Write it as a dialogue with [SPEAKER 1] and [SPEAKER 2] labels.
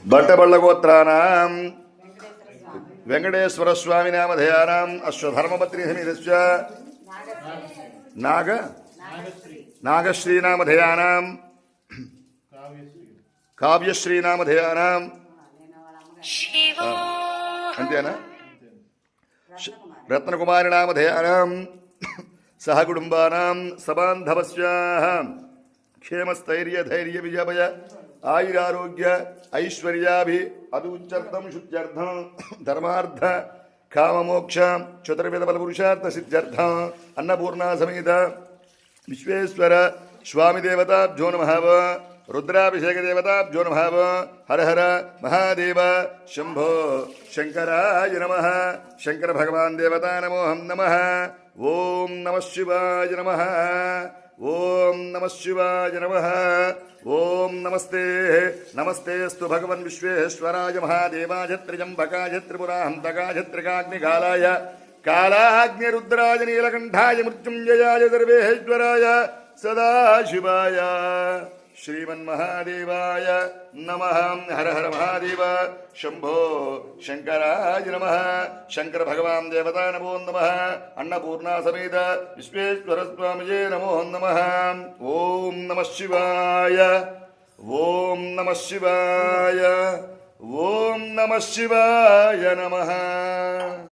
[SPEAKER 1] भट्टबल्लगोत्राणां वेंकटेश्वरस्वामिनामधेयानाम् अश्वधर्मपत्नीसमेतस्य नागश्रीनामधेयानां काव्यश्रीनामधेयानां अंतेना रत्नकुमारिनामधेयानां सहकुटुम्बानां सबान्धवस्याः क्षेमस्थैर्य धैर्य विजय आयुरारोग्य ऐश्वर्याभि अभिउच्चर्थं शुद्ध्यर्थं धर्मार्थ काममोक्ष चतुर्वेद बलपुरुषार्थ सिद्ध्यर्थं अन्नपूर्णा समेत विश्वेश्वर स्वामी देवताभ्यो नमः रुद्राभिषेक देवताभ्यो नमः हर हर महादेव शंभो शंकराय नमः शंकर भगवान देवता नमोऽहं नमः ओम नमः शिवाय नमः ओम नमः शिवाय नमः ओम नमस्ते नमस्तेस्तु भगवन् विश्वेश्वराय महादेवाय त्र्यंबकाय त्रिपुराहंतकाय त्रिकाग्निकालाय कालाग्निरुद्राय नीलकंठाय मृत्युंजयाय सर्वेश्वराय सदाशिवाय श्रीमन्महादेवाय नमः हर हर महादेव शंभो शंकराय नमः शंकर भगवान देवता नमो नमः अन्नपूर्णा समेत विश्वेश्वर स्वामिये नमो नमः ओम नमः शिवाय ओम नमः शिवाय ओम नमः शिवाय नमः।